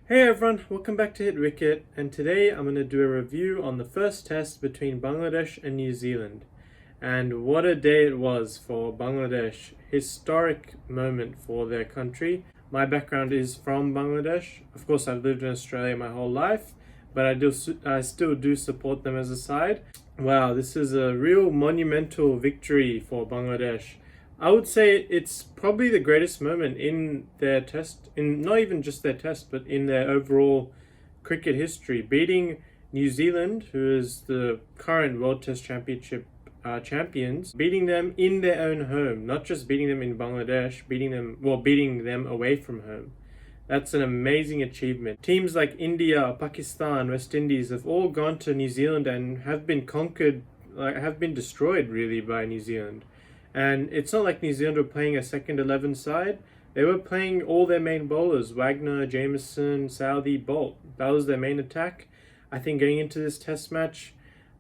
Hey everyone, welcome back to Hit Wicket, and today I'm going to do a review on the first test between Bangladesh and New Zealand. And what a day it was for Bangladesh. Historic moment for their country. My background is from Bangladesh. Of course, I've lived in Australia my whole life, but I still do support them as a side. Wow, this is a real monumental victory for Bangladesh. I would say it's probably the greatest moment in their test, in not even just their test, but in their overall cricket history. Beating New Zealand, who is the current World Test Championship champions, beating them in their own home, not just beating them in Bangladesh, beating them away from home. That's an amazing achievement. Teams like India, Pakistan, West Indies have all gone to New Zealand and have been conquered, have been destroyed really by New Zealand. And it's not like New Zealand were playing a second 11 side. They were playing all their main bowlers, Wagner, Jameson, Southee, Bolt. That was their main attack. I think going into this test match,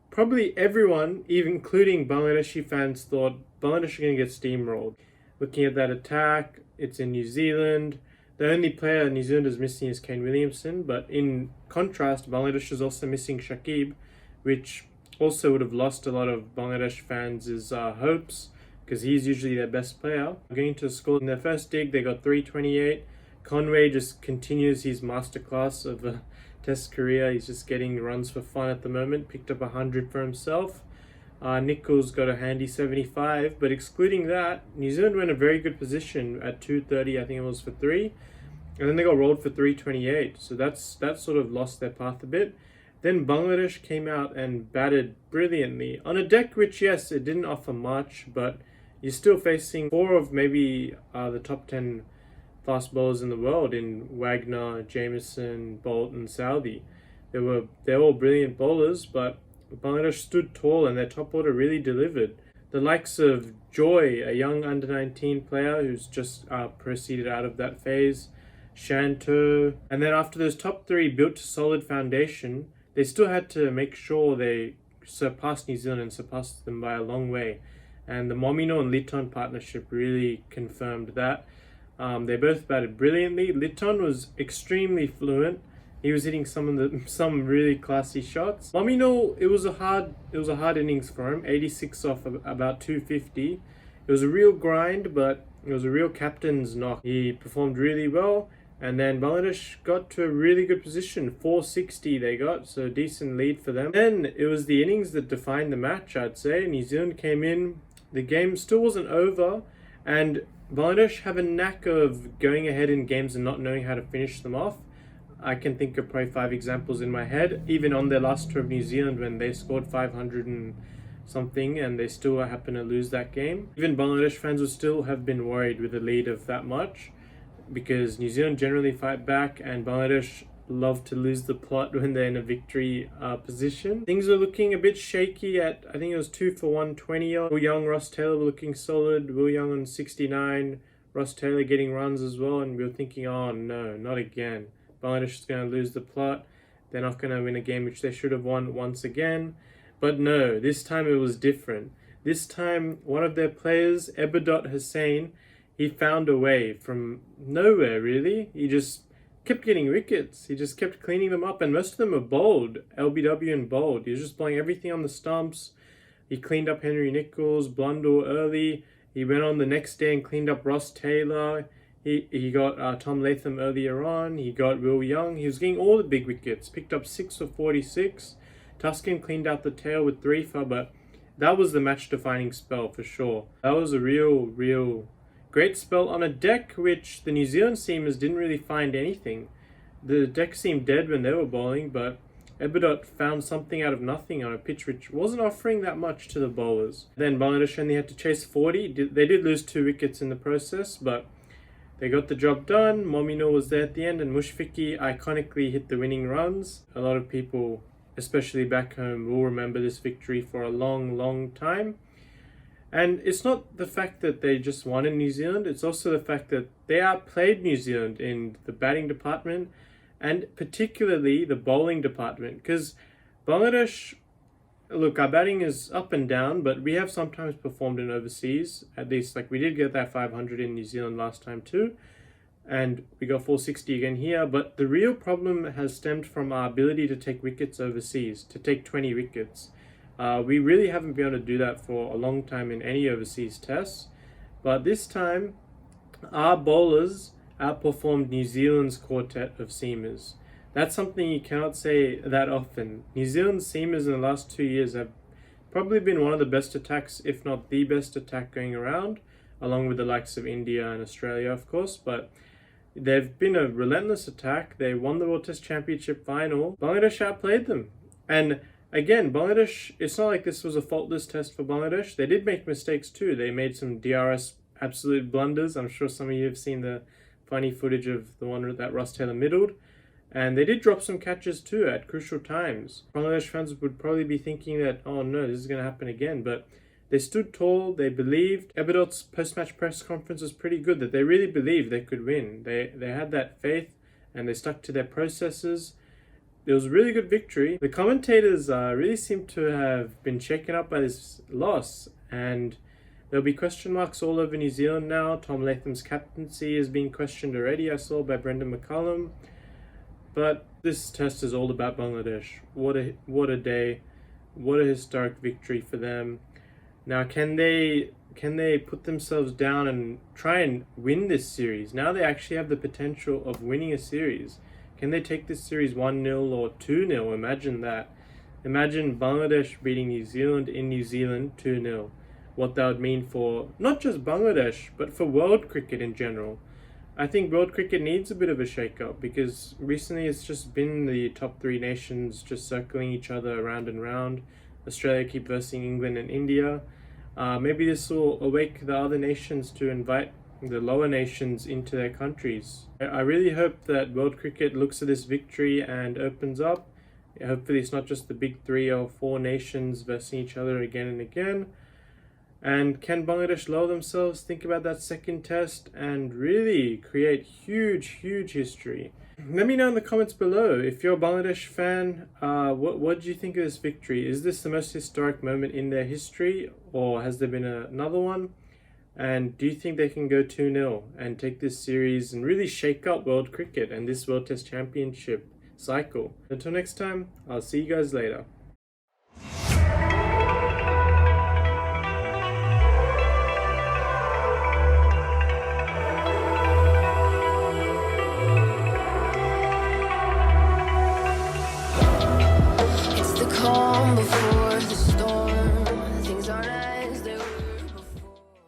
probably everyone, even including Bangladeshi fans, thought Bangladesh are going to get steamrolled. Looking at that attack, it's in New Zealand. The only player New Zealand is missing is Kane Williamson, but in contrast, Bangladesh is also missing Shakib, which also would have lost a lot of Bangladesh fans' hopes, because he's usually their best player. Going to score in their first dig, they got 328. Conway just continues his masterclass of a test career. He's just getting runs for fun at the moment. Picked up 100 for himself. Nichols got a handy 75, but excluding that, New Zealand were in a very good position at 230, I think it was for 3. And then they got rolled for 328. So that sort of lost their path a bit. Then Bangladesh came out and batted brilliantly on a deck which, yes, it didn't offer much, but you're still facing 4 of maybe the top 10 fast bowlers in the world in Wagner, Jameson, Bolt, and Southee. They're all brilliant bowlers, but Bangladesh stood tall and their top order really delivered. The likes of Joy, a young under-19 player who's just proceeded out of that phase, Shanto, and then after those top 3 built a solid foundation, they still had to make sure they surpassed New Zealand and surpassed them by a long way. And the Momino and Litton partnership really confirmed that. They both batted brilliantly. Litton was extremely fluent. He was hitting some really classy shots. Momino, it was a hard innings for him. 86 off about 250. It was a real grind, but it was a real captain's knock. He performed really well. And then Bangladesh got to a really good position. 460 they got, so a decent lead for them. Then it was the innings that defined the match, I'd say. New Zealand came in. The game still wasn't over, and Bangladesh have a knack of going ahead in games and not knowing how to finish them off. I can think of probably 5 examples in my head, even on their last tour of New Zealand when they scored 500 and something and they still happen to lose that game. Even Bangladesh fans would still have been worried with a lead of that much, because New Zealand generally fight back and Bangladesh love to lose the plot when they're in a victory position. Things were looking a bit shaky at, I think it was 2 for 120. Will Young, Ross Taylor were looking solid. Will Young on 69, Ross Taylor getting runs as well, and we were thinking, oh no, not again. Bangladesh is going to lose the plot. They're not going to win a game which they should have won once again. But no, this time it was different. This time one of their players, Ebadot Hussain, he found a way from nowhere really. He just kept getting wickets. He just kept cleaning them up, and most of them were bowled, LBW and bowled. He was just blowing everything on the stumps. He cleaned up Henry Nichols, Blundell early. He went on the next day and cleaned up Ross Taylor. He got Tom Latham earlier on. He got Will Young. He was getting all the big wickets. Picked up 6 for 46. Tuscan cleaned out the tail with 3 for, but that was the match-defining spell for sure. That was a real great spell on a deck which the New Zealand seamers didn't really find anything. The deck seemed dead when they were bowling, but Ebadot found something out of nothing on a pitch which wasn't offering that much to the bowlers. Then Bangladesh only had to chase 40. They did lose 2 wickets in the process, but they got the job done. Momino was there at the end, and Mushfiqi iconically hit the winning runs. A lot of people, especially back home, will remember this victory for a long time. And it's not the fact that they just won in New Zealand, it's also the fact that they outplayed New Zealand in the batting department and particularly the bowling department. Because Bangladesh, look, our batting is up and down, but we have sometimes performed in overseas. At least, like, we did get that 500 in New Zealand last time too. and we got 460 again here. But the real problem has stemmed from our ability to take wickets overseas, to take 20 wickets. We really haven't been able to do that for a long time in any overseas tests. But this time, our bowlers outperformed New Zealand's quartet of seamers. That's something you cannot say that often. New Zealand's seamers in the last 2 years have probably been one of the best attacks, if not the best attack going around, along with the likes of India and Australia, of course. But they've been a relentless attack. They won the World Test Championship final. Bangladesh outplayed them. And again, Bangladesh, it's not like this was a faultless test for Bangladesh. They did make mistakes too. They made some DRS absolute blunders. I'm sure some of you have seen the funny footage of the one that Ross Taylor middled. And they did drop some catches too at crucial times. Bangladesh fans would probably be thinking that, oh no, this is going to happen again. But they stood tall, they believed. Ebadot's post-match press conference was pretty good, that they really believed they could win. They had that faith and they stuck to their processes. It was a really good victory. The commentators really seem to have been shaken up by this loss, and there'll be question marks all over New Zealand now. Tom Latham's captaincy is being questioned already, I saw, by Brendan McCullum. But this test is all about Bangladesh. What a day. What a historic victory for them. Now, can they put themselves down and try and win this series? Now they actually have the potential of winning a series. Can they take this series 1-0 or 2-0? Imagine that. Imagine Bangladesh beating New Zealand in New Zealand 2-0. What that would mean for not just Bangladesh, but for world cricket in general. I think world cricket needs a bit of a shake-up, because recently it's just been the top three nations just circling each other around and round. Australia keep versing England and India. Maybe this will awake the other nations to invite the lower nations into their countries. I really hope that world cricket looks at this victory and opens up. Hopefully it's not just the big 3 or 4 nations versing each other again and again. And can Bangladesh lower themselves, think about that second test, and really create huge history? Let me know in the comments below. If you're a Bangladesh fan, what do you think of this victory? Is this the most historic moment in their history, or has there been another one? And do you think they can go 2-0 and take this series and really shake up world cricket and this World Test Championship cycle? Until next time, I'll see you guys later.